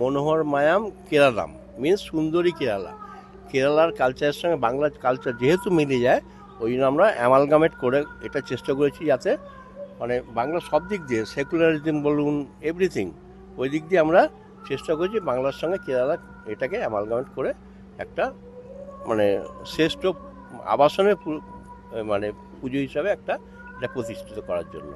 মনোহর মায়াম Keralam, means সুন্দরী কেরালা। কেরালার কালচারের সঙ্গে বাংলার কালচার যেহেতু মিলে যায়, ওই জন্য আমরা অ্যামালগামেট করে এটা চেষ্টা করেছি যাতে মানে বাংলা সব দিক দিয়ে সেকুলারিজম বলুন, এভরিথিং, ওই দিক দিয়ে আমরা চেষ্টা করেছি বাংলার সঙ্গে কেরালা এটাকে অ্যামালগামেট করে একটা মানে শ্রেষ্ঠ আবাসনের মানে পুজো হিসাবে একটা এটা প্রতিষ্ঠিত করার জন্য।